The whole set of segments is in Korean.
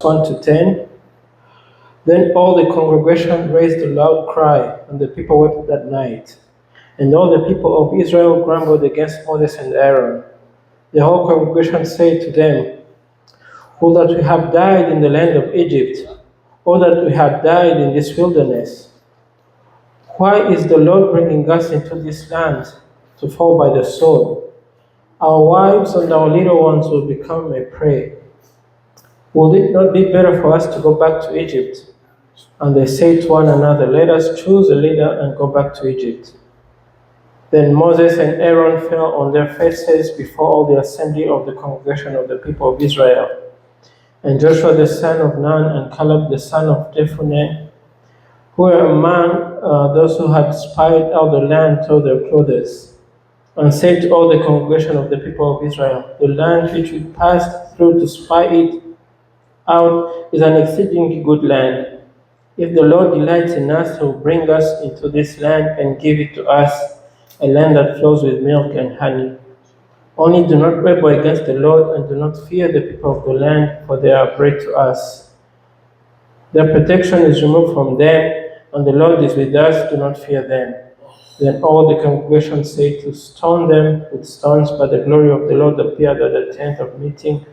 1 to 10. Then all the congregation raised a loud cry, and the people wept that night. And all the people of Israel grumbled against Moses and Aaron. The whole congregation said to them, "Would that we had died in the land of Egypt, or that we had died in this wilderness. Why is the Lord bringing us into this land to fall by the sword? Our wives and our little ones will become a prey. Would it not be better for us to go back to Egypt?" And they said to one another, "Let us choose a leader and go back to Egypt." Then Moses and Aaron fell on their faces before all the assembly of the congregation of the people of Israel. And Joshua the son of Nun and Caleb the son of Jephunneh, who were among those who had spied out the land, tore their clothes, and said to all the congregation of the people of Israel, "The land which we passed through to spy it out is an exceedingly good land. If the Lord delights in us, He will bring us into this land and give it to us, a land that flows with milk and honey. Only do not rebel against the Lord, and do not fear the people of the land, for they are bread to us. Their protection is removed from them, and the Lord is with us, do not fear them." Then all the congregation said to stone them with stones, but the glory of the Lord appeared at the tent of meeting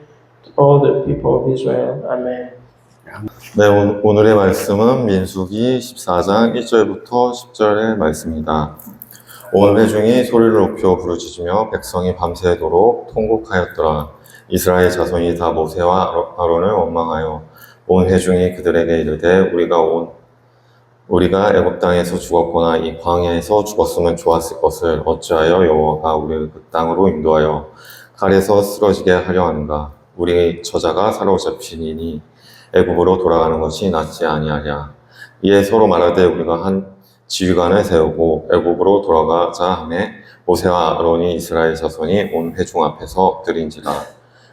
to all the people of Israel. Amen. 네, 오늘의 말씀은 민수기 14장 1절부터 10절의 말씀입니다. 온 회중이 소리를 높여 부르짖으며 백성이 밤새도록 통곡하였더라. 이스라엘 자손이 다 모세와 아론을 원망하여 온 회중이 그들에게 이르되 우리가 애굽 땅에서 죽었거나 이 광야에서 죽었으면 좋았을 것을 어찌하여 여호와가 우리를 그 땅으로 인도하여 칼에서 쓰러지게 하려 하는가? 우리 처자가 사로잡히니 애굽으로 돌아가는 것이 낫지 아니하랴. 이에 서로 말하되 우리가 한 지휘관을 세우고 애굽으로 돌아가자 하매 모세와 아론이 이스라엘 자손이 온 회중 앞에서 엎드린지라.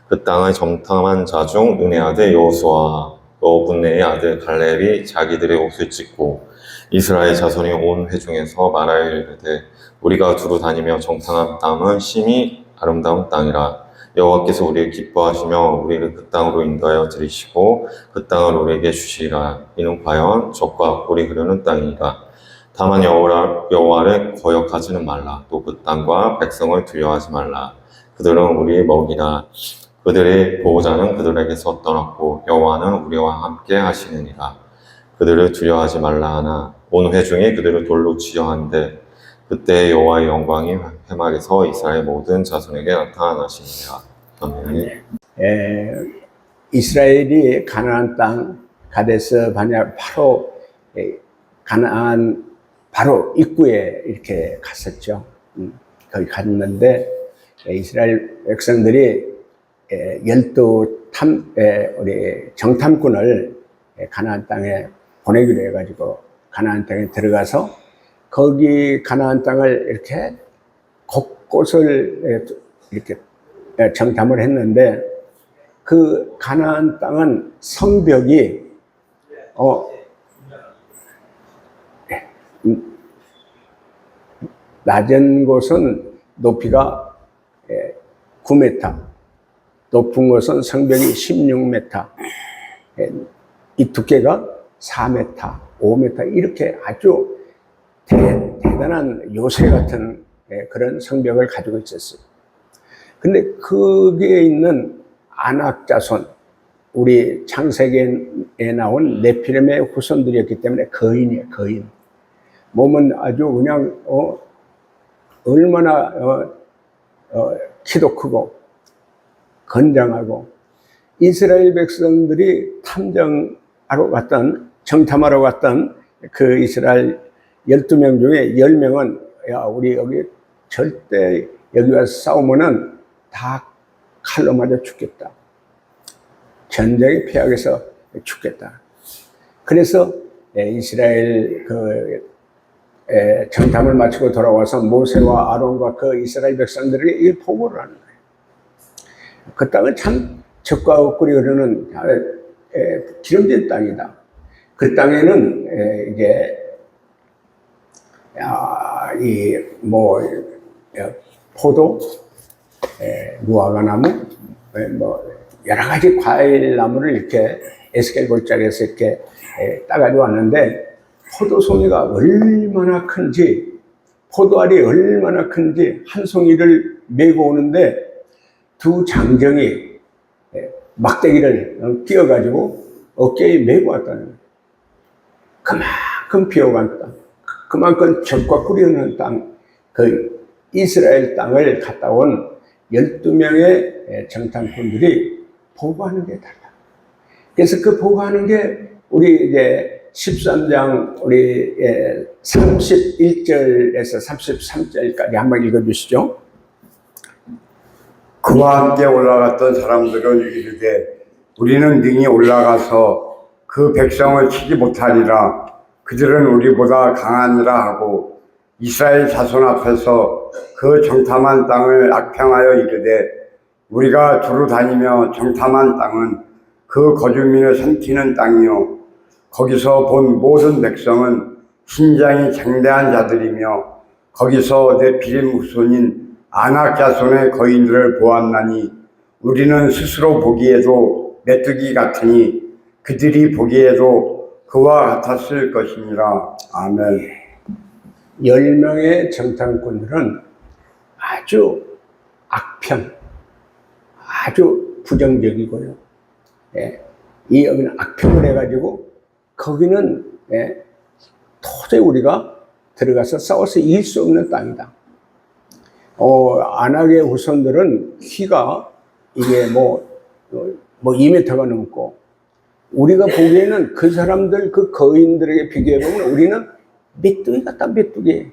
그 땅을 정탐한 자 중 눈의 아들 여호수아와 여분네의 아들 갈렙이 자기들의 옷을 찢고 이스라엘 자손이 온 회중에서 말하이르되 우리가 두루 다니며 정탐한 땅은 심히 아름다운 땅이라. 여호와께서 우리를 기뻐하시며 우리를 그 땅으로 인도하여 들이시고 그 땅을 우리에게 주시리라. 이는 과연 적과 꿀이 흐르는 땅이니라. 다만 여호와를 거역하지는 말라. 또 그 땅과 백성을 두려워하지 말라. 그들은 우리의 먹이라. 그들의 보호자는 그들에게서 떠났고 여호와는 우리와 함께 하시느니라. 그들을 두려워하지 말라 하나 온 회중이 그들을 돌로 치려 한데 그때 여호와의 영광이 회막에서 이스라엘 모든 자손에게 나타나시니라. 아멘. 이스라엘이 가나안 땅 가데스 바네아 바로 가나안 바로 입구에 이렇게 갔었죠. 거기 갔는데 이스라엘 백성들이 우리 정탐꾼을 가나안 땅에 보내기로 해가지고 가나안 땅에 들어가서 거기 가나안 땅을 이렇게 곳곳을 이렇게 정탐을 했는데 그 가나안 땅은 성벽이 낮은 곳은 높이가 9m, 높은 곳은 성벽이 16m, 이 두께가 4m, 5m 이렇게 아주 대단한 요새 같은 그런 성벽을 가지고 있었어요. 근데 거기에 있는 아낙 자손, 우리 창세기에 나온 네피림의 후손들이었기 때문에 거인이에요, 거인. 몸은 아주 그냥 얼마나 키도 크고 건장하고 이스라엘 백성들이 정탐하러 갔던 그 이스라엘 12명 중에 10명은 야 우리 여기 절대 여기 와서 싸우면은 다 칼로 맞아 죽겠다. 전쟁에 패하게서 죽겠다. 그래서 이스라엘 정탐을 마치고 돌아와서 모세와 아론과 그 이스라엘 백성들에게 이 보고를 하는 거예요. 그 땅은 참 적과 꿀이 흐르는 기름진 땅이다. 그 땅에는 포도, 무화과 나무, 여러 가지 과일 나무를 이렇게 에스겔 골짜기에서 이렇게 따가지고 왔는데 포도송이가 얼마나 큰지, 포도알이 얼마나 큰지 한 송이를 메고 오는데 두 장정이 막대기를 끼워가지고 어깨에 메고 왔다는 거예요. 그만큼 비옥한 땅, 그만큼 젖과 꿀이 흐르는 땅, 그 이스라엘 땅을 갔다 온 12명의 정탐꾼들이 보고하는 게 달라. 그래서 그 보고하는 게 우리 이제 13장 우리 31절에서 33절까지 한번 읽어주시죠. 그와 함께 올라갔던 사람들은 이르되 우리는 능히 올라가서 그 백성을 치지 못하리라. 그들은 우리보다 강하니라 하고 이스라엘 자손 앞에서 그 정탐한 땅을 악평하여 이르되 우리가 두루 다니며 정탐한 땅은 그 거주민을 삼키는 땅이요 거기서 본 모든 백성은 신장이 장대한 자들이며 거기서 네피림 후손인 아낙 자손의 거인들을 보았나니 우리는 스스로 보기에도 메뚜기 같으니 그들이 보기에도 그와 같았을 것이니라. 아멘. 10명의 정탐꾼들은 아주 악평, 아주 부정적이고요. 이 여기는 악평을 해가지고 거기는 도저히 우리가 들어가서 싸워서 이길 수 없는 땅이다. 아낙의 후손들은 키가 이게 뭐 2m가 넘고 우리가 보기에는 그 사람들 그 거인들에게 비교해보면 우리는 메뚜기 같다. 메뚜기.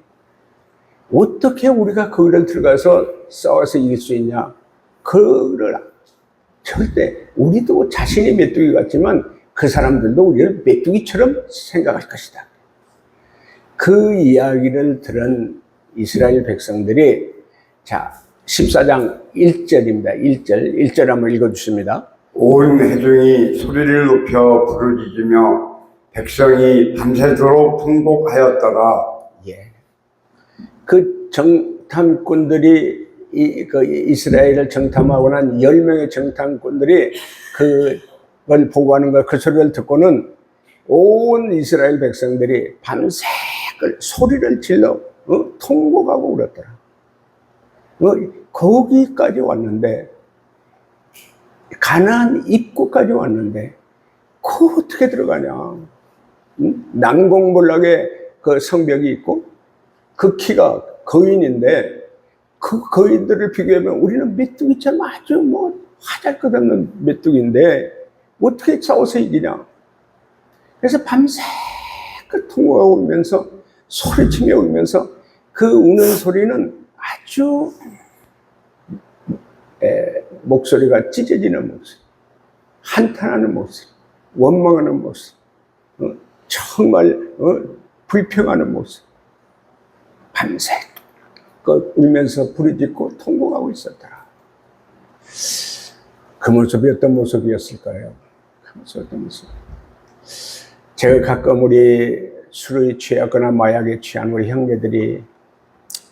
어떻게 우리가 거기를 들어가서 싸워서 이길 수 있냐. 그를 절대 우리도 자신이 메뚜기 같지만 그 사람들도 우리를 메뚜기처럼 생각할 것이다. 그 이야기를 들은 이스라엘 백성들이 자 14장 1절입니다. 1절 한번 읽어주십니다. 온 회중이 소리를 높여 부르짖으며 백성이 밤새도록 통곡하였더라. 그 정탐꾼들이 그 이스라엘을 정탐하고 난 10명의 정탐꾼들이 그걸 보고하는 그 소리를 듣고는 온 이스라엘 백성들이 밤새 소리를 질러 통곡하고 울었더라. 거기까지 왔는데 가나안 입구까지 왔는데 그 어떻게 들어가냐. 난공불락의 그 성벽이 있고 그 키가 거인인데 그 거인들을 비교하면 우리는 메뚜기처럼 아주 뭐 하잘것없는 메뚜기인데 어떻게 싸워서 이기냐. 그래서 밤새 그 통곡하고 울면서 소리치며 울면서 그 우는 소리는 아주 목소리가 찢어지는 목소리, 한탄하는 목소리, 원망하는 목소리, 정말 불평하는 목소리. 밤새 울면서 부르짖고 통곡하고 있었더라. 그 모습이 어떤 모습이었을까요? 그 모습이 어떤 모습? 제가 가끔 우리 술에 취하거나 마약에 취한 우리 형제들이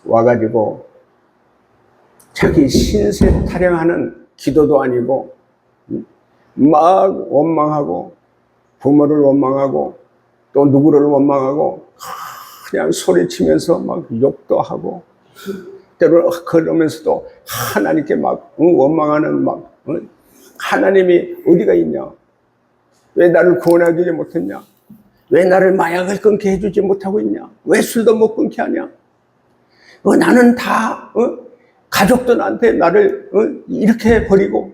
와가지고 자기 신세 타령하는 기도도 아니고 막 원망하고 부모를 원망하고 또 누구를 원망하고 그냥 소리치면서 막 욕도 하고 때로 그러면서도 하나님께 막 원망하는 막 하나님이 어디가 있냐? 왜 나를 구원해 주지 못했냐? 왜 나를 마약을 끊게 해주지 못하고 있냐? 왜 술도 못 끊게 하냐? 나는 다 가족도 나한테 나를 이렇게 버리고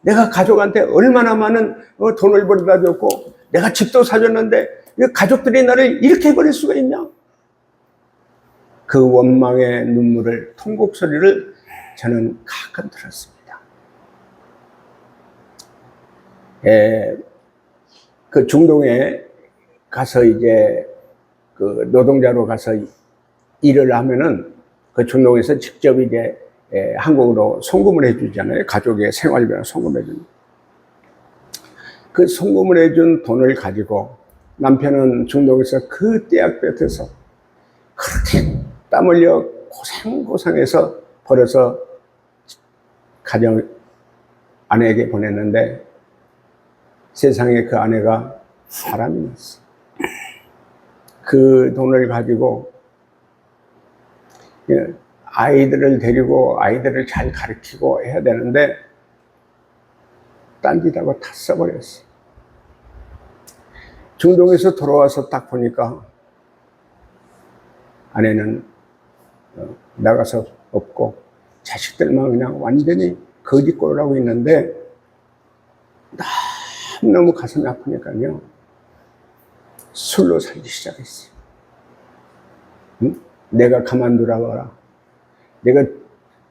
내가 가족한테 얼마나 많은 돈을 벌어다 줬고 내가 집도 사줬는데 가족들이 나를 이렇게 버릴 수가 있냐? 그 원망의 눈물을 통곡 소리를 저는 가끔 들었습니다. 그 중동에 가서 이제 그 노동자로 가서 일을 하면은 그 중동에서 직접 이제 한국으로 송금을 해주잖아요. 가족의 생활비를 송금해주는. 그 송금을 해준 돈을 가지고 남편은 중동에서 그 떼약볕에서 그렇게 땀 흘려 고생해서 벌어서 가정 아내에게 보냈는데 세상에 그 아내가 바람이 났어. 그 돈을 가지고 아이들을 데리고 아이들을 잘 가르치고 해야 되는데 딴짓하고 다 써버렸어. 중동에서 돌아와서 딱 보니까 아내는 나가서 없고 자식들만 그냥 완전히 거짓골을 하고 있는데 너무 가슴이 아프니까요 술로 살기 시작했어요. 응? 내가 가만두라 봐라. 내가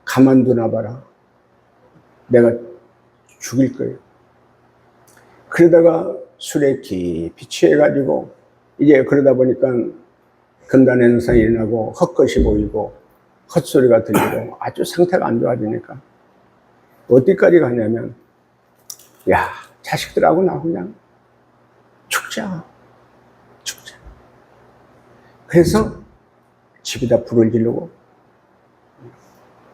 가만두나 봐라. 내가 죽일 거예요. 그러다가 술에 깊이 취해가지고 이제 그러다 보니까 금단 현상이 일어나고 헛것이 보이고 헛소리가 들리고 아주 상태가 안 좋아지니까 어디까지 가냐면 야 자식들하고 나 그냥 죽자. 그래서 집에다 불을 지르고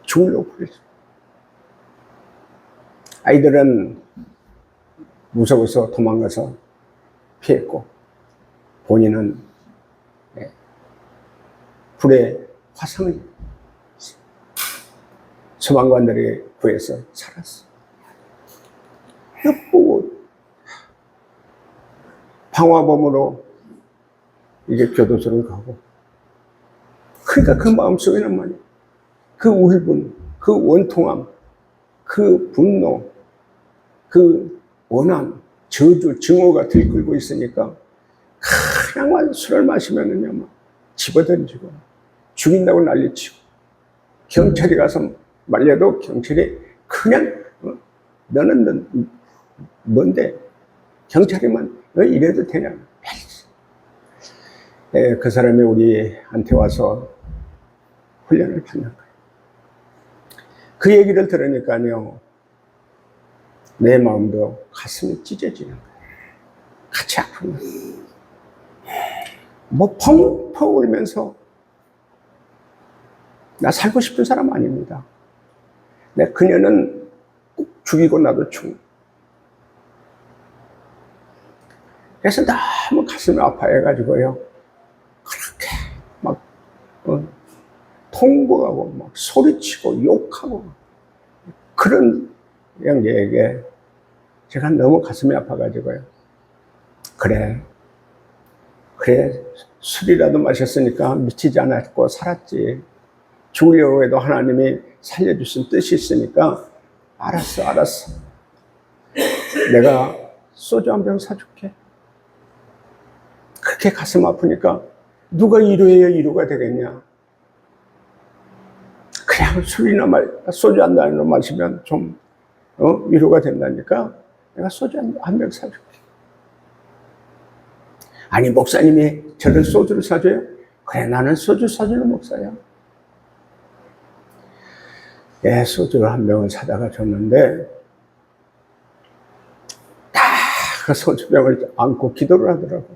죽으려고 불을 지르고 아이들은 무서워서 도망가서 피했고 본인은 불에 화상을 소방관들에게 구해서 살았어. 여보고 방화범으로 이제 교도소를 가고 그러니까 그 마음속에는 말이야 그 울분, 그 원통함, 그 분노, 그 원함, 저주, 증오가 들끓고 있으니까 그냥 술을 마시면은요 막 집어던지고 죽인다고 난리치고 경찰이 가서 말려도 경찰이 그냥 너는 뭔데 경찰이면 이래도 되냐. 그 사람이 우리한테 와서 훈련을 받는 거예요. 그 얘기를 들으니까요 내 마음도 가슴이 찢어지는 거예요. 같이 아픈 거예요. 뭐 펑펑 울면서 나 살고 싶은 사람 아닙니다. 그녀는 꼭 죽이고 나도 죽. 그래서 너무 가슴이 아파해가지고요. 그렇게 막 통곡하고 막 소리치고 욕하고 그런 형제에게 제가 너무 가슴이 아파가지고요. 그래 술이라도 마셨으니까 미치지 않았고 살았지. 죽으려고 해도 하나님이 살려주신 뜻이 있으니까 알았어. 내가 소주 한 병 사줄게. 그렇게 가슴 아프니까 누가 위로해야 위로가 되겠냐. 그냥 술이나 소주 한 잔으로 마시면 좀 위로가 된다니까 내가 소주 한 병 사줄게. 아니 목사님이 저를 소주를 사줘요? 그래 나는 소주 사주는 목사야. 소주를 한 병을 사다가 줬는데 다 그 소주병을 안고 기도를 하더라고.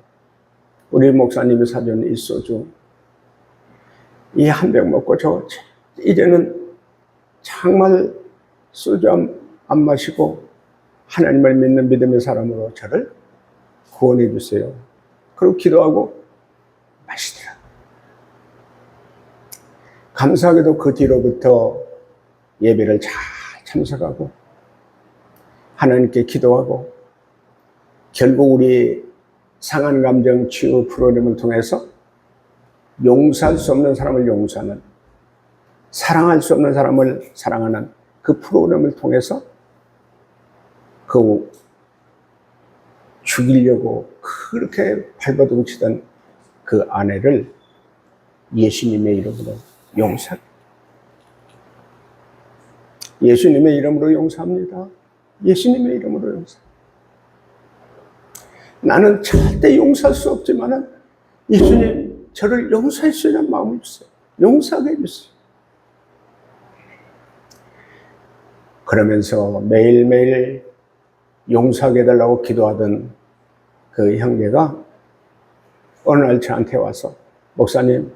우리 목사님이 사준 이 소주 이 한 병 먹고 저 이제는 정말 소주 안 마시고 하나님을 믿는 믿음의 사람으로 저를 구원해 주세요. 그리고 기도하고 마시더라. 감사하게도 그 뒤로부터 예배를 잘 참석하고 하나님께 기도하고 결국 우리 상한 감정 치유 프로그램을 통해서 용서할 수 없는 사람을 용서하는 사랑할 수 없는 사람을 사랑하는 그 프로그램을 통해서 그 죽이려고 그렇게 발버둥치던 그 아내를 예수님의 이름으로 용서합니다. 예수님의 이름으로 용서합니다. 예수님의 이름으로 용서합니다. 나는 절대 용서할 수 없지만 예수님 저를 용서할 수 있는 마음을 주세요. 용서하게 해주세요. 그러면서 매일매일 용서하게 해달라고 기도하던 그 형제가 어느 날 저한테 와서 목사님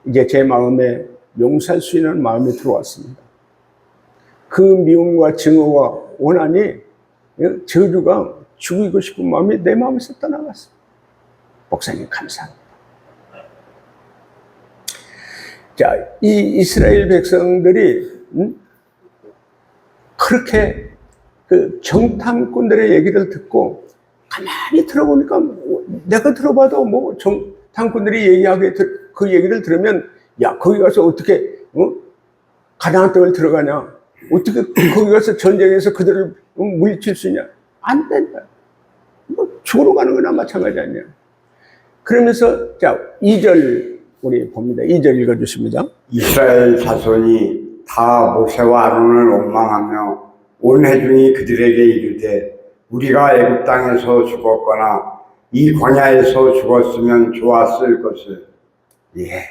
이제 제 마음에 용서할 수 있는 마음이 들어왔습니다. 그 미움과 증오와 원한이 저주가 죽이고 싶은 마음이 내 마음에서 떠나갔어. 목사님 감사합니다. 자, 이 이스라엘 백성들이 그렇게 그 정탐꾼들의 얘기를 듣고 가만히 들어보니까 내가 들어봐도 뭐 정탐꾼들이 얘기하게 그 얘기를 들으면 야 거기 가서 어떻게 가나안 땅을 들어가냐, 어떻게 거기 가서 전쟁에서 그들을 물리칠 수 있냐, 안 된다. 뭐 죽으러 가는 거나 마찬가지 아니야. 그러면서 자 2절 우리 봅니다. 2절 읽어주십니다. 이스라엘 자손이 다 모세와 아론을 원망하며 온 회중이 그들에게 이르되 우리가 애굽 땅에서 죽었거나 이 광야에서 죽었으면 좋았을 것을. 예.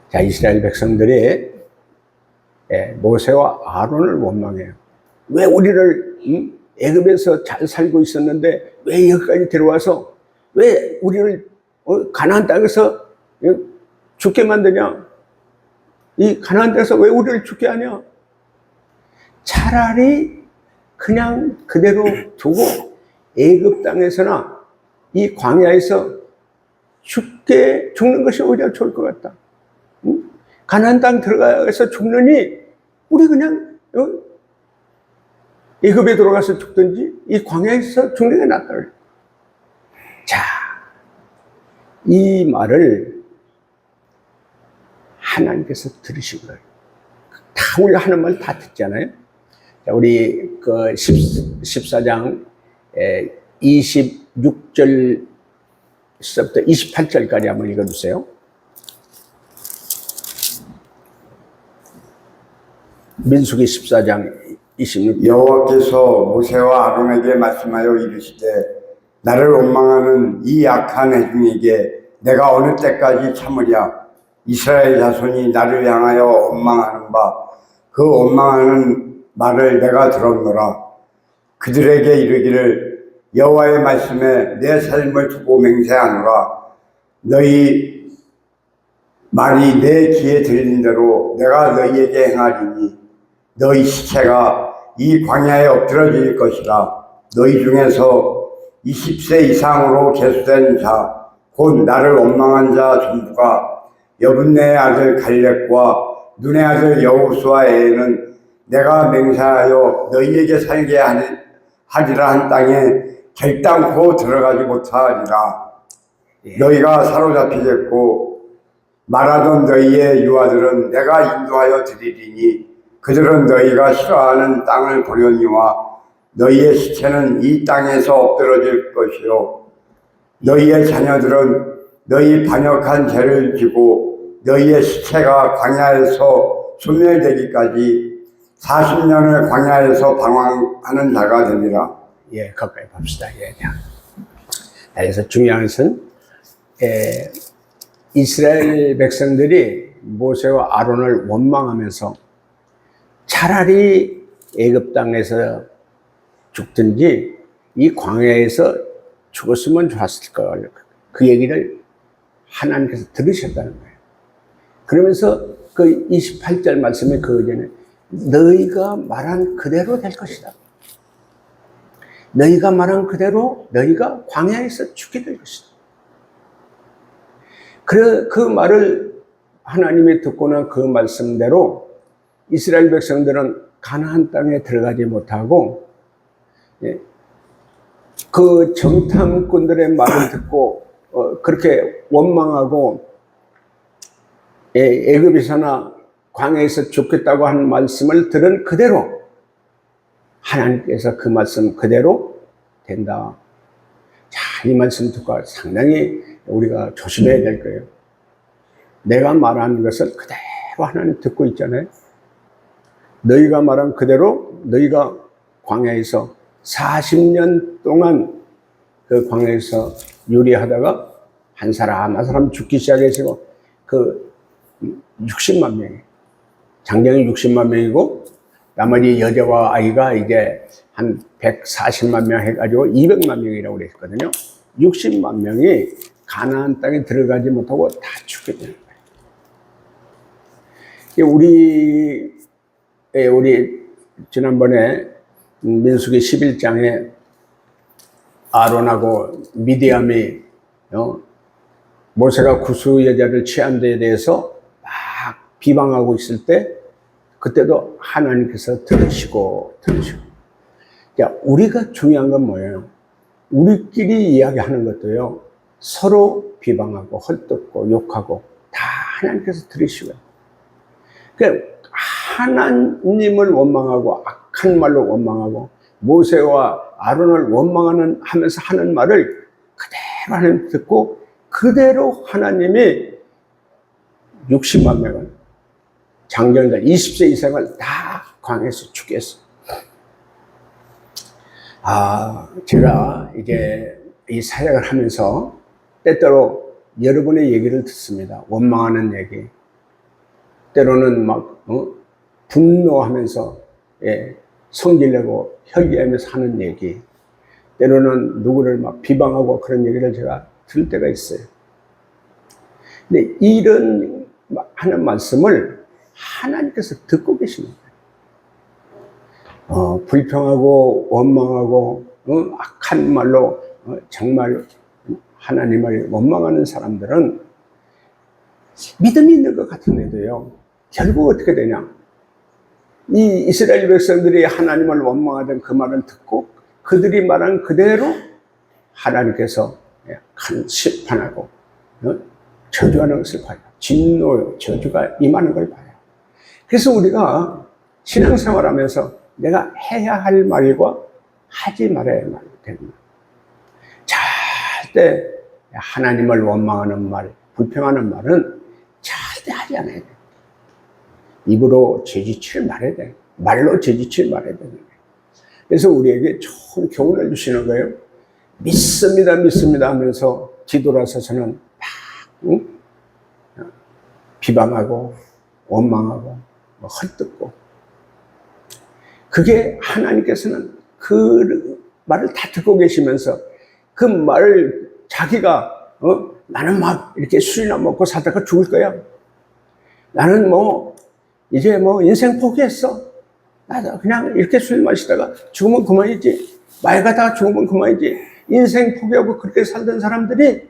자 이스라엘 백성들이 모세와 아론을 원망해요. 왜 우리를 애굽에서 잘 살고 있었는데 왜 여기까지 데려와서 왜 우리를 가나안 땅에서 죽게 만드냐? 이 가나안 땅에서 왜 우리를 죽게 하냐? 차라리 그냥 그대로 두고 애굽 땅에서나 이 광야에서 죽는 것이 오히려 좋을 것 같다. 가나안 땅 들어가서 죽느니 우리 그냥 애굽에 들어가서 죽든지 이 광야에서 죽는 게 낫다. 자, 이 말을 하나님께서 들으신 거예요. 다 우리가 하는 말 다 듣잖아요. 자, 우리 그 14장 26절부터 28절까지 한번 읽어주세요. 민수기 14장 26절. 여호와께서 모세와 아론에게 말씀하여 이르시되 나를 원망하는 이 악한 회중에게 내가 어느 때까지 참으랴. 이스라엘 자손이 나를 향하여 원망하는 바 그 원망하는 말을 내가 들었노라. 그들에게 이르기를 여호와의 말씀에 내 삶을 두고 맹세하노라. 너희 말이 내 귀에 들린 대로 내가 너희에게 행하리니 너희 시체가 이 광야에 엎드러질 것이라. 너희 중에서 20세 이상으로 계수된 자, 곧 나를 원망한 자 전부가 여분네의 아들 갈렙과 눈의 아들 여호수아 애에는 내가 맹세하여 너희에게 살게 하리라 한 땅에 결단코 들어가지 못하리라. 너희가 사로잡히겠고 말하던 너희의 유아들은 내가 인도하여 드리리니 그들은 너희가 싫어하는 땅을 보려니와 너희의 시체는 이 땅에서 엎드러질 것이요 너희의 자녀들은 너희 반역한 죄를 지고 너희의 시체가 광야에서 소멸되기까지 40년을 광야에서 방황하는 자가 되리라. 예, 가까이 봅시다. 예. 그래서 중요한 것은 이스라엘 백성들이 모세와 아론을 원망하면서 차라리 애굽 땅에서 죽든지 이 광야에서 죽었으면 좋았을 걸, 그 얘기를 하나님께서 들으셨다는 거예요. 그러면서 그 28절 말씀에 그 전에 너희가 말한 그대로 될 것이다. 너희가 말한 그대로 너희가 광야에서 죽게 될 것이다. 그 말을 하나님이 듣고 난 그 말씀대로 이스라엘 백성들은 가나안 땅에 들어가지 못하고 그 정탐꾼들의 말을 듣고 그렇게 원망하고 애굽에서나 광야에서 죽겠다고 하는 말씀을 들은 그대로 하나님께서 그 말씀 그대로 된다. 자, 이 말씀 듣고 상당히 우리가 조심해야 될 거예요. 내가 말하는 것을 그대로 하나님 듣고 있잖아요. 너희가 말한 그대로 너희가 광야에서 40년 동안 그 광야에서 유리하다가 한 사람 한 사람 죽기 시작해서 그 60만 명이, 장정이 60만 명이고 나머지 여자와 아이가 이제 한 140만 명 해가지고 200만 명이라고 그랬거든요. 60만 명이 가나안 땅에 들어가지 못하고 다 죽게 되는 거예요. 우리 지난번에 민수기 11장에 아론하고 미디암이 모세가 구수 여자를 취한 데에 대해서 막 비방하고 있을 때 그때도 하나님께서 들으시고. 자, 우리가 중요한 건 뭐예요? 우리끼리 이야기하는 것도요, 서로 비방하고 헐뜯고 욕하고 다 하나님께서 들으시고요. 그러니까 하나님을 원망하고 악한 말로 원망하고 모세와 아론을 원망하면서 하는 말을 그대로 하나님 듣고 그대로 하나님이 60만 명을 장정들 20세 이상을 다 광야에서 죽였어. 제가 이제 이 사역을 하면서 때때로 여러분의 얘기를 듣습니다. 원망하는 얘기. 때로는 막 분노하면서 성질내고 혈기하면서 하는 얘기. 때로는 누구를 막 비방하고 그런 얘기를 제가 들을 때가 있어요. 근데 이런 하는 말씀을 하나님께서 듣고 계시는 거예요. 불평하고 원망하고 악한 말로 정말 하나님을 원망하는 사람들은 믿음이 있는 것 같은데도요, 결국 어떻게 되냐? 이 이스라엘 백성들이 하나님을 원망하던 그 말을 듣고 그들이 말한 그대로 하나님께서 큰 심판하고 저주하는 것을 봐요. 진노요, 저주가 임하는 걸 봐요. 그래서 우리가 신앙생활하면서 내가 해야 할 말과 하지 말아야 할 말이 되는 거예요. 절대 하나님을 원망하는 말, 불평하는 말은 절대 하지 않아야 돼. 입으로 죄짓지를 말아야 돼. 말로 죄짓지를 말아야 되는 거예요. 그래서 우리에게 좋은 교훈을 주시는 거예요. 믿습니다, 믿습니다 하면서 뒤돌아서서는 막 비방하고 원망하고 헐뜯고. 그게 하나님께서는 그 말을 다 듣고 계시면서 그 말을 자기가 나는 막 이렇게 술이나 먹고 살다가 죽을 거야. 나는 이제 인생 포기했어. 나 그냥 이렇게 술 마시다가 죽으면 그만이지. 말 가다가 죽으면 그만이지. 인생 포기하고 그렇게 살던 사람들이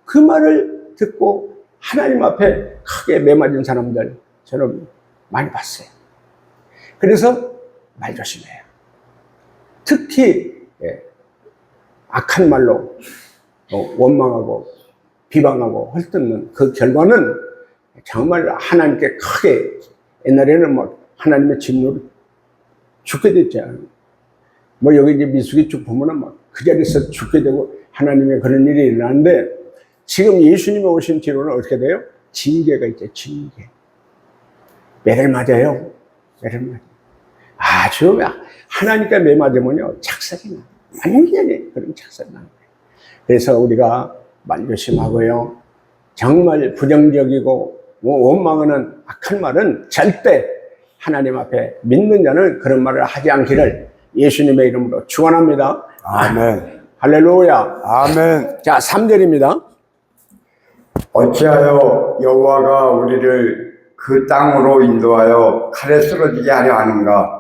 그 말을 듣고 하나님 앞에 크게 매맞은 사람들 저는 많이 봤어요. 그래서 말 조심해요. 특히 악한 말로 원망하고 비방하고 헐뜯는 그 결과는 정말 하나님께 크게, 옛날에는 하나님의 진노로 죽게 됐잖아요. 여기 이제 미숙이 쭉 보면은 그 자리에서 죽게 되고 하나님의 그런 일이 일어나는데, 지금 예수님이 오신 뒤로는 어떻게 돼요? 징계가 있죠, 징계. 매를 맞아요. 매를 맞아요. 아주 하나님께 매 맞으면요, 착살이 나요. 완전히 그런 착살이 나요. 그래서 우리가 말조심하고요. 정말 부정적이고 원망하는 악한 말은 절대 하나님 앞에 믿는 자는 그런 말을 하지 않기를 예수님의 이름으로 축원합니다. 아멘. 할렐루야. 아멘. 자, 3절입니다. 어찌하여 여호와가 우리를 그 땅으로 인도하여 칼에 쓰러지게 하려 하는가?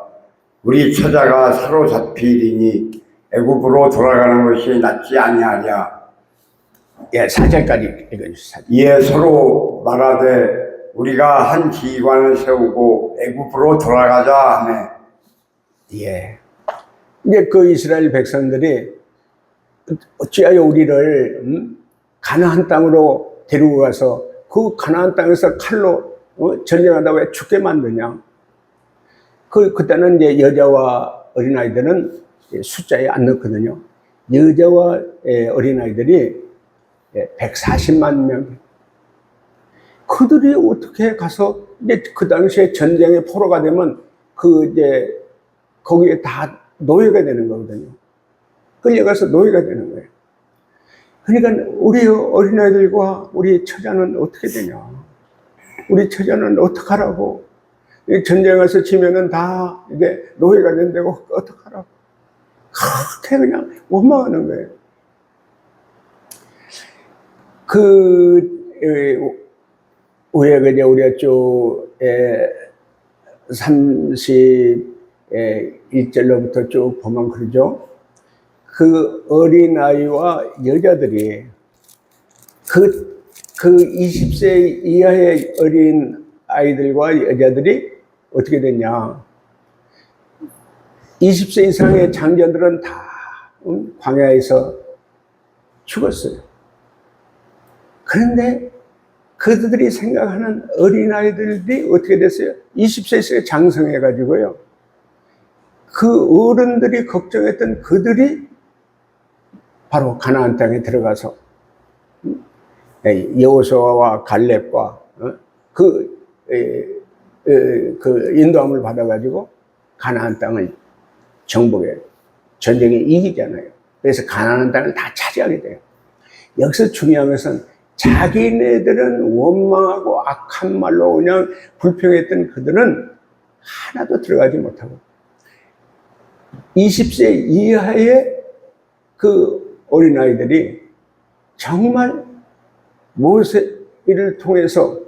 우리 처자가 사로잡히리니 애굽으로 돌아가는 것이 낫지 아니하랴. 4절까지 읽어주세요. 이에 서로 말하되 우리가 한 지휘관을 세우고 애굽으로 돌아가자 하매. 이제 그 이스라엘 백성들이 어찌하여 우리를 가나안 땅으로 데리고 가서 그 가나안 땅에서 칼로 전쟁하다 왜 죽게 만드냐? 그때는 이제 여자와 어린아이들은 숫자에 안 넣거든요. 여자와 어린아이들이 140만 명. 그들이 어떻게 가서 이제 그 당시에 전쟁의 포로가 되면 거기에 다 노예가 되는 거거든요. 끌려가서 노예가 되는 거예요. 그러니까 우리 어린아이들과 우리 처자는 어떻게 되냐? 우리 처자는 어떡하라고? 전쟁에서 지면은 다 이게 노예가 된다고 어떡하라고? 그렇게 그냥 원망하는 거예요. 우리가 우리가 쭉 31절로부터 쭉 보면 그러죠. 그 어린아이와 여자들이 그 20세 이하의 어린 아이들과 여자들이 어떻게 됐냐. 20세 이상의 장자들은 다 광야에서 죽었어요. 그런데 그들이 생각하는 어린아이들이 어떻게 됐어요? 20세 이상에 장성해가지고요. 그 어른들이 걱정했던 그들이 바로 가나안 땅에 들어가서 여호수아와 갈렙과 그 인도함을 받아가지고 가나안 땅을 정복해 전쟁에 이기잖아요. 그래서 가나안 땅을 다 차지하게 돼요. 여기서 중요한 것은 자기네들은 원망하고 악한 말로 그냥 불평했던 그들은 하나도 들어가지 못하고 20세 이하의 그 어린아이들이 정말 모세를 통해서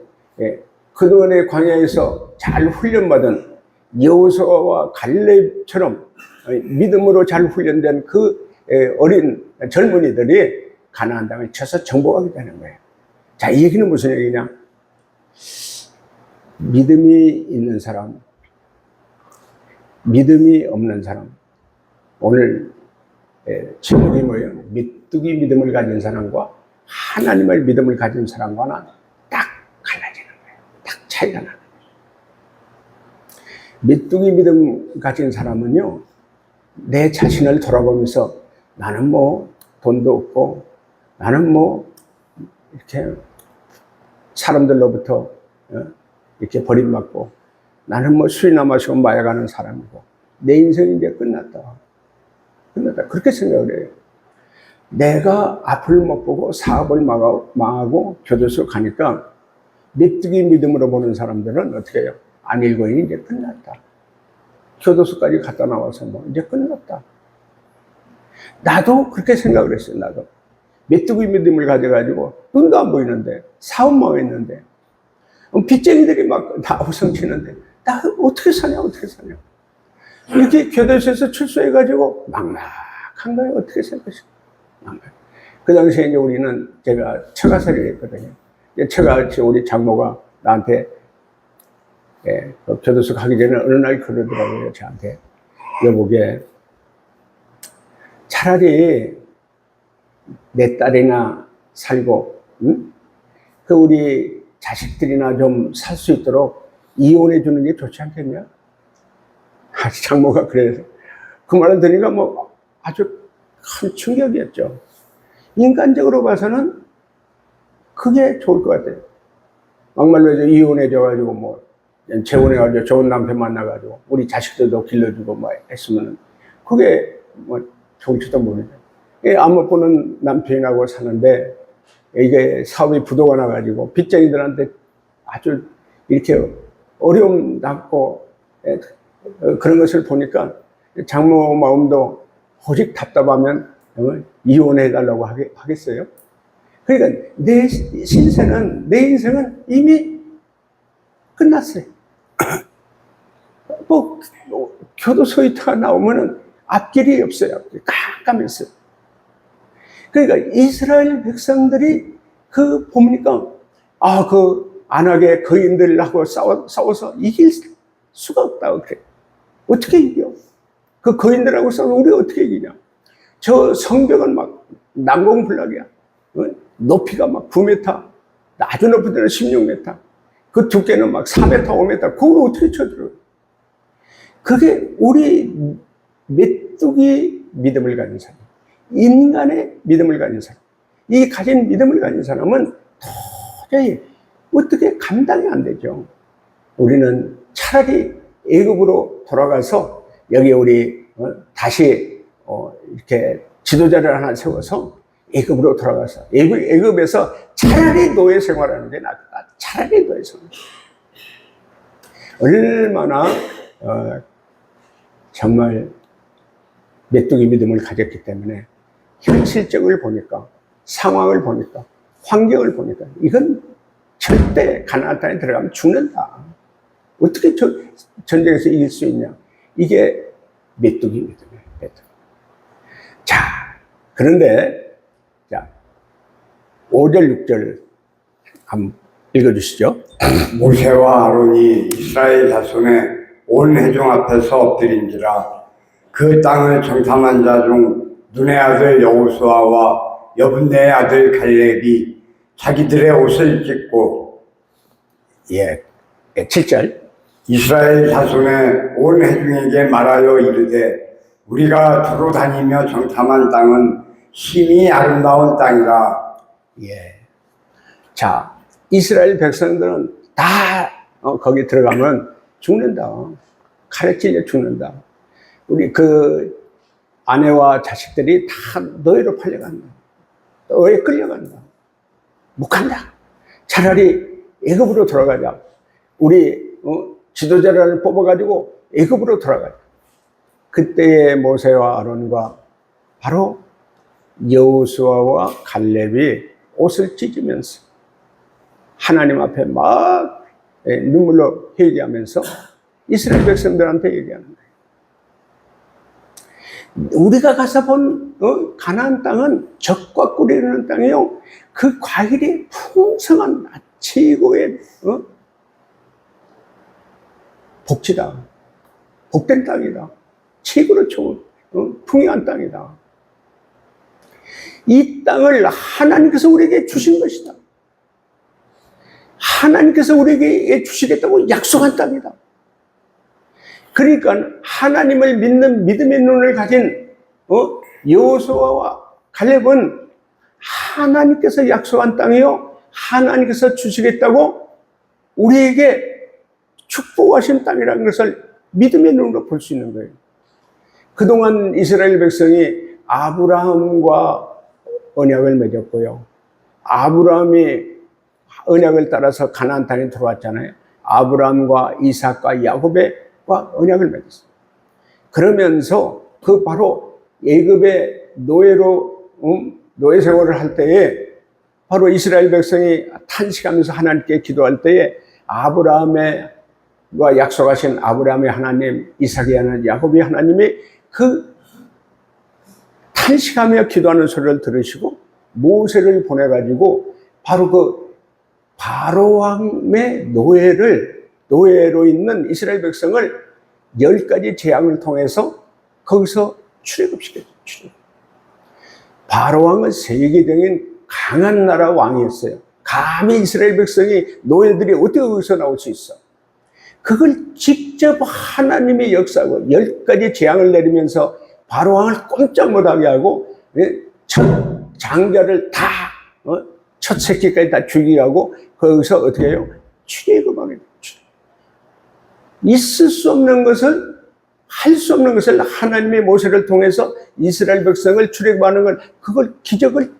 그동안의 광야에서 잘 훈련받은 여호수아와 갈렙처럼 믿음으로 잘 훈련된 그 어린 젊은이들이 가나안 땅을 쳐서 정복하게 되는 거예요. 자, 이 얘기는 무슨 얘기냐? 믿음이 있는 사람, 믿음이 없는 사람. 오늘 제목이 뭐예요? 메뚜기 믿음을 가진 사람과 하나님의 믿음을 가진 사람과는 딱 갈라지는 거예요. 딱 차이가 나는 거예요. 메뚜기 믿음 가진 사람은요, 내 자신을 돌아보면서 나는 뭐 돈도 없고 나는 뭐 이렇게 사람들로부터 이렇게 버림받고 나는 뭐 술이나 마시고 마약하는 사람이고 내 인생이 이제 끝났다. 그렇게 생각을 해요. 내가 앞을 못 보고 사업을 망하고 교도소 가니까 메뚜기 믿음으로 보는 사람들은 어떻게 해요? 안일고인이 이제 끝났다. 교도소까지 갔다 나와서 뭐 이제 끝났다. 나도 그렇게 생각을 했어요. 나도 메뚜기 믿음을 가져가지고 눈도 안 보이는데 사업 망했는데 빚쟁이들이 막 나 우성치는데 나 어떻게 사냐. 이렇게 교도소에서 출소해가지고 막막한 거예요. 어떻게 생각하세요? 그 당시에 이제 우리는 제가 처가살이를 했거든요. 처가 우리 장모가 나한테 교도소 가기 전에 어느 날 그러더라고요. 저한테 여보게 차라리 내 딸이나 살고 그 우리 자식들이나 좀 살 수 있도록 이혼해 주는 게 좋지 않겠냐? 장모가 그래서 그 말을 들으니까 뭐 아주 큰 충격이었죠. 인간적으로 봐서는 그게 좋을 것 같아요. 막말로 해서 이혼해줘가지고 뭐 재혼해가지고 좋은 남편 만나가지고 우리 자식들도 길러주고 뭐 했으면은 그게 뭐 좋을지도 모르죠. 안 먹고는 남편하고 사는데 이게 사업이 부도가 나가지고 빚쟁이들한테 아주 이렇게 어려움 낳고 그런 것을 보니까 장모 마음도 오직 답답하면 이혼해달라고 하겠어요? 그러니까 내 인생은 이미 끝났어요. 뭐 교도소 있다가 나오면은 앞길이 없어요. 앞길이 깜깜했어요. 그러니까 이스라엘 백성들이 보니까 그 안악의 거인들하고 싸워서 이길 수가 없다고 그래. 어떻게 이겨? 그 거인들하고 싸워서 우리가 어떻게 이기냐? 저 성벽은 막 난공불락이야. 높이가 막 9m, 아주 높은 데는 16m. 그 두께는 막 4m, 5m. 그걸 어떻게 쳐들어요? 그게 우리 메뚜기 믿음을 가진 사람, 인간의 믿음을 가진 사람, 이 가진 믿음을 가진 사람은 도저히 어떻게 감당이 안 되죠. 우리는 차라리 애굽으로 돌아가서 여기 우리 다시 이렇게 지도자를 하나 세워서 애굽으로 돌아가서 애굽에서 차라리 노예 생활하는 게 낫다. 차라리 노예 생활. 얼마나 정말 메뚜기 믿음을 가졌기 때문에 현실적을 보니까 상황을 보니까 환경을 보니까 이건 절대 가나안 땅에 들어가면 죽는다. 어떻게 전쟁에서 이길 수 있냐? 이게 메뚜기 믿음이에요. 메뚜기. 자, 그런데, 자, 5절, 6절 한번 읽어주시죠. 모세와 아론이 이스라엘 자손의 온 회중 앞에서 엎드린지라 그 땅을 정탐한 자 중 눈의 아들 여호수아와 여분네의 아들 갈렙이 자기들의 옷을 찢고 예, 7절. 이스라엘 자손의 온 회중에게 말하여 이르되 우리가 두루 다니며 정탐한 땅은 힘이 아름다운 땅이라. 예. 자, 이스라엘 백성들은 다 거기 들어가면 죽는다. 칼에 찔려 죽는다. 우리 그 아내와 자식들이 다 너희로 팔려간다. 너희 끌려간다. 못 간다. 차라리 애굽으로 돌아가자. 우리 지도자를 뽑아가지고 애굽으로 돌아가자. 그때의 모세와 아론과 바로 여호수아와 갈렙이 옷을 찢으면서 하나님 앞에 막 눈물로 회개하면서 이스라엘 백성들한테 얘기하는 거예요. 우리가 가서 본 가나안 땅은 젖과 꿀이 흐르는 땅이요. 그 과일이 풍성한 최고의 복지다. 복된 땅이다. 최고로 좋은 풍요한 땅이다. 이 땅을 하나님께서 우리에게 주신 것이다. 하나님께서 우리에게 주시겠다고 약속한 땅이다. 그러니까 하나님을 믿는 믿음의 눈을 가진 여호수아와 갈렙은 하나님께서 약속한 땅이요, 하나님께서 주시겠다고 우리에게 축복하신 땅이라는 것을 믿음의 눈으로 볼 수 있는 거예요. 그동안 이스라엘 백성이 아브라함과 언약을 맺었고요. 아브라함이 언약을 따라서 가나안 땅에 들어왔잖아요. 아브라함과 이삭과 야곱과 언약을 맺었어요. 그러면서 그 바로 애굽의 노예로 노예 생활을 할 때에 바로 이스라엘 백성이 탄식하면서 하나님께 기도할 때에 아브라함과 약속하신 아브라함의 하나님, 이삭의 하나님, 야곱의 하나님이 그 탄식하며 기도하는 소리를 들으시고 모세를 보내가지고 바로 그 바로왕의 노예로 있는 이스라엘 백성을 10가지 재앙을 통해서 거기서 출애굽시켰어요. 바로왕은 세계적인 강한 나라 왕이었어요. 감히 이스라엘 백성이 노예들이 어떻게 거기서 나올 수 있어? 그걸 직접 하나님이 역사하고 10가지 재앙을 내리면서 바로왕을 꼼짝 못하게 하고 첫 장자를 다 첫 새끼까지 다 죽이게 하고 거기서 어떻게 해요? 출애굽하게 돼요. 있을 수 없는 것을, 할 수 없는 것을 하나님의 모세를 통해서 이스라엘 백성을 출애굽하는 걸, 그걸 기적을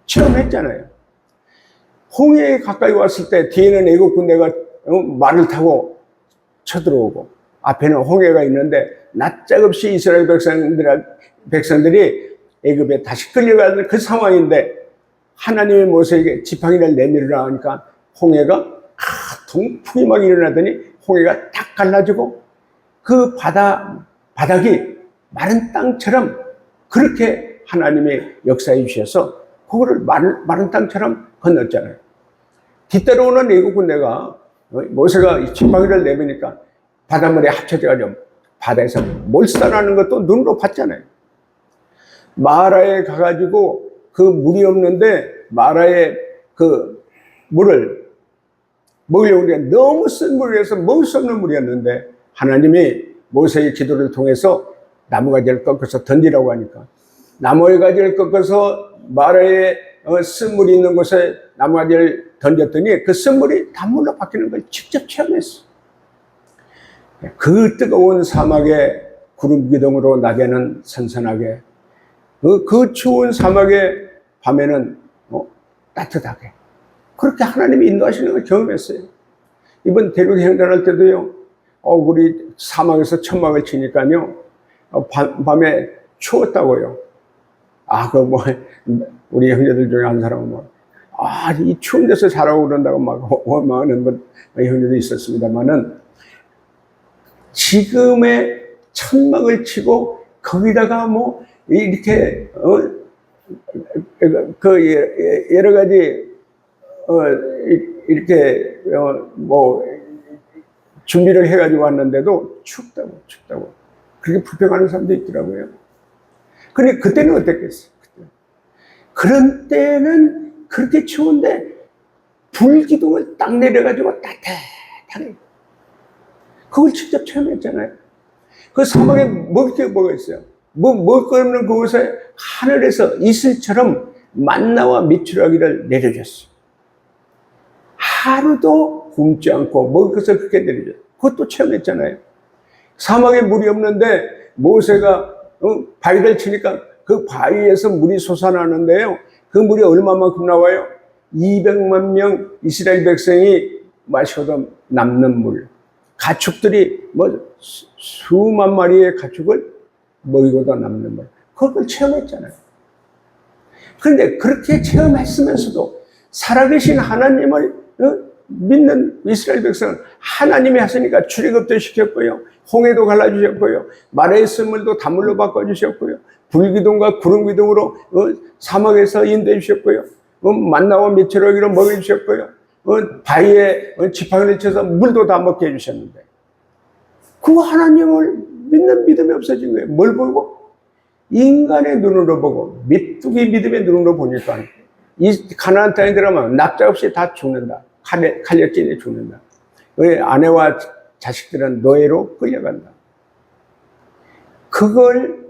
체험했잖아요. 홍해에 가까이 왔을 때 뒤에는 애국 군대가 말을 타고 쳐들어오고 앞에는 홍해가 있는데 낯짝없이 이스라엘 백성들이 애굽에 다시 끌려가는 그 상황인데 하나님의 모세에게 지팡이를 내밀으라 하니까 홍해가 동풍이 막 일어나더니 홍해가 딱 갈라지고 그 바닥이 마른 땅처럼 그렇게 하나님의 역사해 주셔서 그거를 마른 땅처럼 건넜잖아요. 뒤따라 오는 애국 군대가 모세가 지팡이를 내미니까 바닷물에 합쳐져가지고 바다에서 몰살하는 것도 눈으로 봤잖아요. 마라에 가가지고 그 물이 없는데 마라에 그 물을 먹으려고 하니까 너무 쓴 물이라서 먹을 수 없는 물이었는데 하나님이 모세의 기도를 통해서 나무가지를 꺾어서 던지라고 하니까 나무가지를 꺾어서 마라에 쓴 물이 있는 곳에 나무가지를 던졌더니 그 쓴 물이 단물로 바뀌는 걸 직접 체험했어. 그 뜨거운 사막에 구름 기둥으로 낮에는 선선하게 그 추운 사막에 밤에는 따뜻하게 그렇게 하나님이 인도하시는 걸 경험했어요. 이번 대륙 횡단할 때도요. 우리 사막에서 천막을 치니까요. 밤에 추웠다고요. 우리 형제들 중에 한 사람은 이 추운 데서 자라고 그런다고 막 원망하는 형제도 있었습니다만은 지금의 천막을 치고 거기다가 이렇게 여러 가지 이렇게 뭐 준비를 해가지고 왔는데도 춥다고 그렇게 불평하는 사람도 있더라고요. 근데 그때는 어땠겠어요? 그런 때는 그렇게 추운데 불기둥을 딱 내려가지고 따뜻하게 그걸 직접 체험했잖아요. 그 사막에 먹을 게 뭐가 있어요? 먹을 거 없는 그곳에 하늘에서 이슬처럼 만나와 메추라기를 내려줬어요. 하루도 굶지 않고 먹을 것을 그렇게 내려줬어요. 그것도 체험했잖아요. 사막에 물이 없는데 모세가 바위를 치니까 그 바위에서 물이 솟아나는데요. 그 물이 얼마만큼 나와요? 200만 명 이스라엘 백성이 마셔도 남는 물. 가축들이 뭐 수만 마리의 가축을 먹이고도 남는 물. 그걸 체험했잖아요. 그런데 그렇게 체험했으면서도 살아계신 하나님을 믿는 이스라엘 백성은 하나님이 하시니까 출애굽도 시켰고요. 홍해도 갈라주셨고요. 마라의 쓴물도 단물로 바꿔주셨고요. 불기둥과 구름기둥으로 사막에서 인도해 주셨고요. 만나와 메추라기로 먹여주셨고요. 바위에 지팡이를 쳐서 물도 다 먹게 해주셨는데 그 하나님을 믿는 믿음이 없어진 거예요. 뭘 보고? 인간의 눈으로 보고 메뚜기 믿음의 눈으로 보니까 이 가나안 땅에 들어가면 납작 없이 다 죽는다. 칼력진에 죽는다. 아내와 자식들은 노예로 끌려간다. 그걸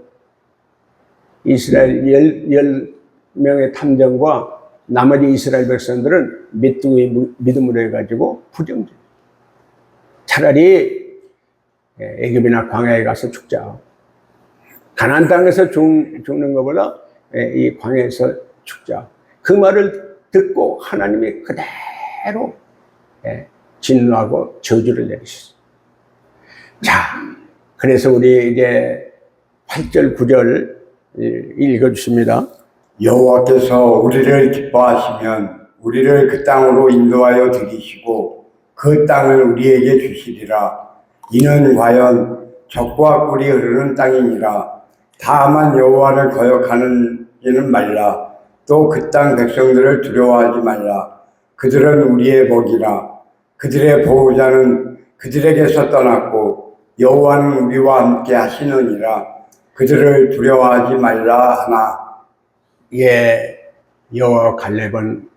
이스라엘 10명의 탐정과 나머지 이스라엘 백성들은 메뚜기 믿음으로 해가지고 부정적. 차라리 애굽이나 광야에 가서 죽자. 가나안 땅에서 죽는 것보다 이 광야에서 죽자. 그 말을 듣고 하나님이 그대로 진노하고 저주를 내리셨어요. 자, 그래서 우리 이제 8절, 9절 읽어주십니다. 여호와께서 우리를 기뻐하시면 우리를 그 땅으로 인도하여 들이시고 그 땅을 우리에게 주시리라. 이는 과연 젖과 꿀이 흐르는 땅이니라. 다만 여호와를 거역하는 이는 말라. 또 그 땅 백성들을 두려워하지 말라. 그들은 우리의 먹이라. 그들의 보호자는 그들에게서 떠났고 여호와는 우리와 함께 하시느니라. 그들을 두려워하지 말라 하나. 여호와 갈렙은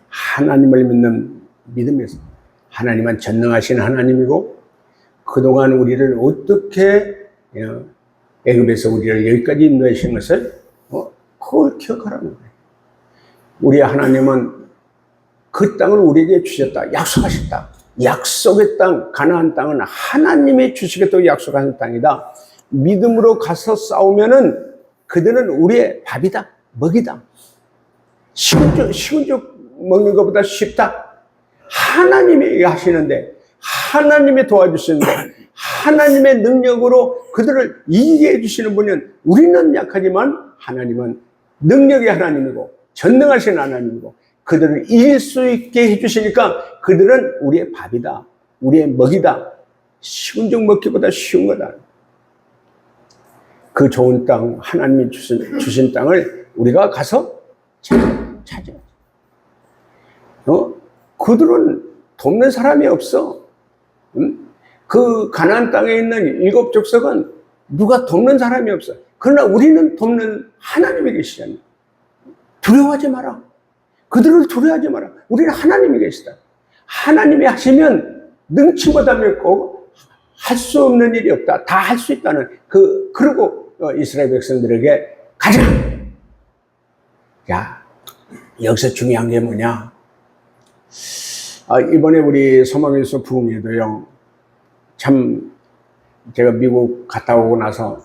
하나님을 믿는 믿음에서 하나님은 전능하신 하나님이고 그동안 우리를 어떻게 애굽에서 우리를 여기까지 인도하신 것을 그걸 기억하라는 거예요. 우리 하나님은 그 땅을 우리에게 주셨다. 약속하셨다. 약속의 땅, 가나안 땅은 하나님이 주시겠다고 약속하신 땅이다. 믿음으로 가서 싸우면은 그들은 우리의 밥이다. 먹이다. 쉬운 쪽 먹는 것보다 쉽다. 하나님이 하시는데 하나님이 도와주시는데 하나님의 능력으로 그들을 이기게 해주시는 분은 우리는 약하지만 하나님은 능력의 하나님이고 전능하신 하나님이고 그들을 이길 수 있게 해주시니까 그들은 우리의 밥이다. 우리의 먹이다. 쉬운 쪽 먹기보다 쉬운 거다. 그 좋은 땅, 하나님이 주신 땅을 우리가 가서 찾아. 그들은 돕는 사람이 없어. 그 가나안 땅에 있는 7 족속은 누가 돕는 사람이 없어. 그러나 우리는 돕는 하나님이 계시잖아. 두려워하지 마라. 그들을 두려워하지 마라. 우리는 하나님이 계시다. 하나님이 하시면 능치 못하면 없고 할 수 없는 일이 없다. 다 할 수 있다는 그리고 이스라엘 백성들에게 가자. 야, 여기서 중요한 게 뭐냐? 이번에 우리 소망일수 부흥회도요. 참 제가 미국 갔다 오고 나서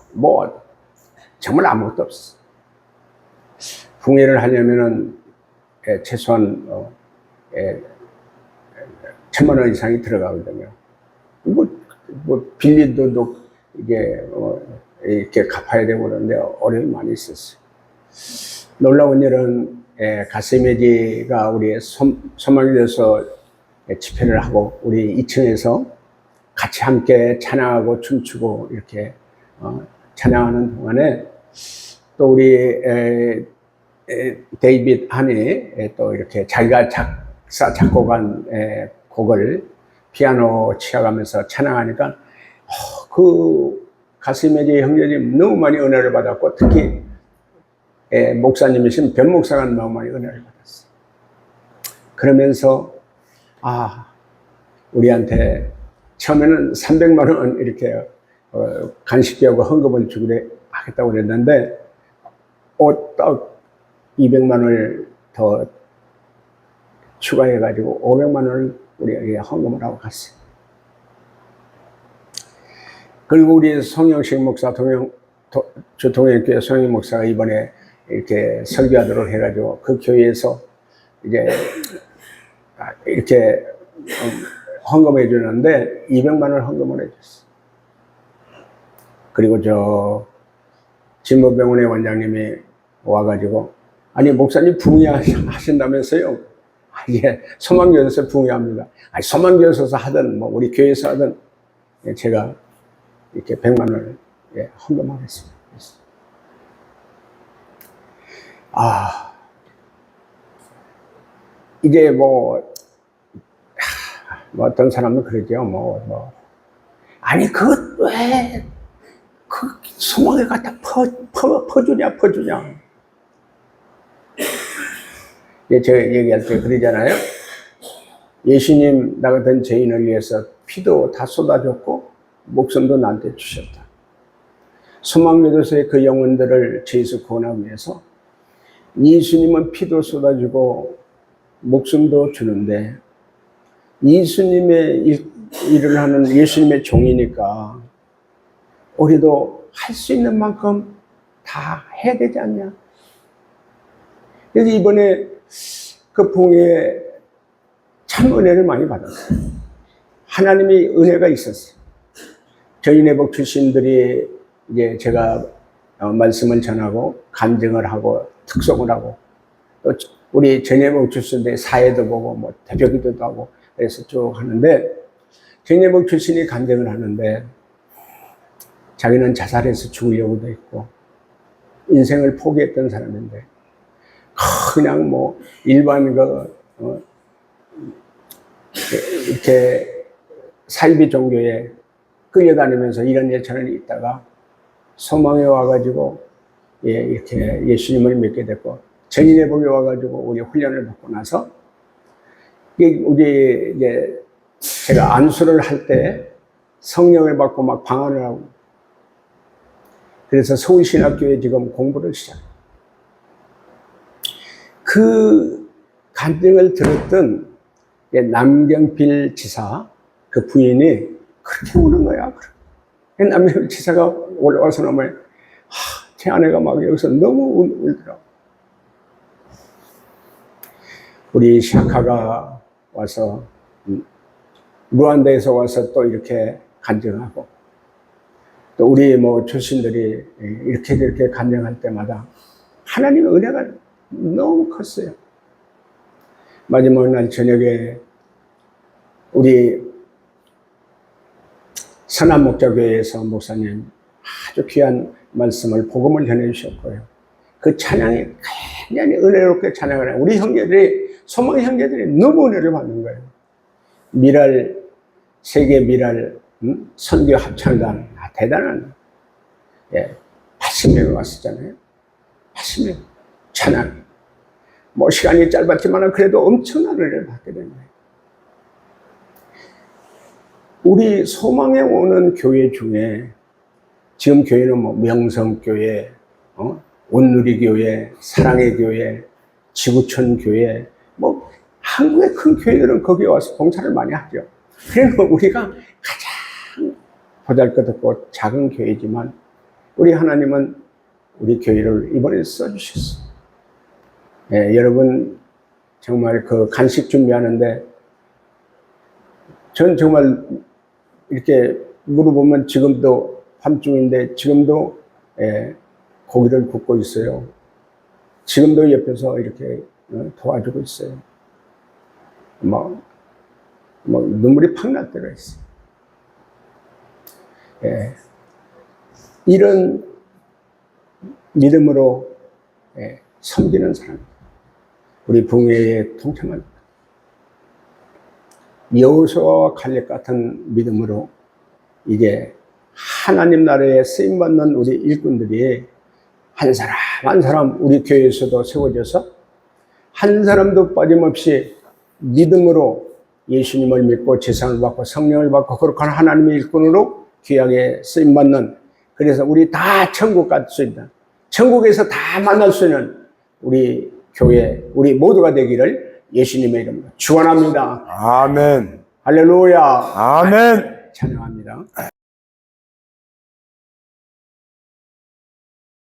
정말 아무것도 없어. 부흥회를 하려면은 최소한 1,000만 원 이상이 들어가거든요. 빌린 돈도 이게 이렇게 갚아야 되고 그러는데 어려움이 많이 있었어요. 놀라운 일은 가스이메지가 우리 소망일에서 집회를 하고 우리 2층에서 같이 함께 찬양하고 춤추고 이렇게 찬양하는 동안에 또 우리 데이빗 한이 또 이렇게 자기가 작곡한 곡을 피아노 치어가면서 찬양하니까 그 가슴에게 형제님 너무 많이 은혜를 받았고 특히 목사님이신 변 목사가 너무 많이 은혜를 받았어요. 그러면서 우리한테 처음에는 300만 원 이렇게 간식비하고 헌금을 주기로 하겠다고 그랬는데 딱 200만 원을 더 추가해가지고 500만 원을 우리에게 헌금을 하고 갔어요. 그리고 우리 송영식 목사, 동행교회 송영 목사가 이번에 이렇게 설교하도록 해가지고 그 교회에서 이제 이렇게 헌금해 주는데 200만 원을 헌금을 해줬어요. 그리고 진모병원의 원장님이 와가지고 아니 목사님 붕괴하신다면서요? 예, 소망교회에서 붕괴합니다. 아니 소망교회에서 하든 뭐 우리 교회에서 하든 제가 이렇게 100만 원을 헌금하겠습니다. 이제 뭐 어떤 사람은 그러죠. 아니 왜 그 소망에 갖다 퍼주냐. 제가 얘기할 때 그러잖아요. 예수님 나 같은 죄인을 위해서 피도 다 쏟아줬고 목숨도 나한테 주셨다. 소망교도소의 그 영혼들을 죄에서 구원하기 위해서 예수님은 피도 쏟아주고 목숨도 주는데 예수님의 일을 하는 예수님의 종이니까 우리도 할 수 있는 만큼 다 해야 되지 않냐. 그래서 이번에 그 붕에 참 은혜를 많이 받았어요. 하나님이 은혜가 있었어요. 저희내복 출신들이 이제 제가 말씀을 전하고 간증을 하고 특송을 하고 또 우리 저희내복 출신들이 사회도 보고 뭐 대표기도도 하고 그래서 쭉 하는데 저희내복 출신이 간증을 하는데 자기는 자살해서 죽으려고도 했고 인생을 포기했던 사람인데 그냥 뭐 일반 이렇게 사이비 종교에 끌려다니면서 이런 예천을 있다가 소망에 와가지고 이렇게 예수님을 믿게 됐고 전인회복에 와가지고 우리 훈련을 받고 나서 우리 이제 제가 안수를 할 때 성령을 받고 막 방언을 하고 그래서 서울신학교에 지금 공부를 시작해요. 그 간증을 들었던 남경필 지사 그 부인이 그렇게 우는 거야. 남경필 지사가 올라와서 나면 제 아내가 막 여기서 너무 울더라고. 우리 샤카가 와서 루안다에서 와서 또 이렇게 간증하고 또 우리 뭐 출신들이 이렇게 저렇게 간증할 때마다 하나님의 은혜가 너무 컸어요. 마지막 날 저녁에 우리 선한목자교회에서 목사님 아주 귀한 말씀을 복음을 전해주셨고요. 그 찬양이 굉장히 은혜롭게 찬양을 해요. 우리 형제들이 소망 형제들이 너무 은혜를 받는 거예요. 세계 미랄 선교 합창단 대단한 80명이 왔었잖아요. 80명 찬양. 뭐 시간이 짧았지만 그래도 엄청난 은혜를 받게 된 거예요. 우리 소망에 오는 교회 중에 지금 교회는 뭐 명성교회, 온누리교회, 사랑의 교회, 지구촌 교회, 뭐 한국의 큰 교회들은 거기에 와서 봉사를 많이 하죠. 그래서 우리가 가장 보잘것없고 작은 교회지만 우리 하나님은 우리 교회를 이번에 써주셨어요. 여러분 정말 그 간식 준비하는데 전 정말 이렇게 물어보면 지금도 밤중인데 지금도 고기를 굽고 있어요. 지금도 옆에서 이렇게 도와주고 있어요. 뭐 눈물이 팍 날 때가 있어요. 이런 믿음으로 섬기는 사람. 우리 붕괴에 동참합니다. 여호수아와 칼렙 같은 믿음으로 이제 하나님 나라에 쓰임받는 우리 일꾼들이 한 사람 한 사람 우리 교회에서도 세워져서 한 사람도 빠짐없이 믿음으로 예수님을 믿고 제사를 받고 성령을 받고 거룩한 하나님의 일꾼으로 귀하게 쓰임받는, 그래서 우리 다 천국 갈 수 있다. 천국에서 다 만날 수 있는 우리 교회, 우리 모두가 되기를 예수님의 이름으로 축원합니다. 아멘. 할렐루야. 아멘. 찬양합니다.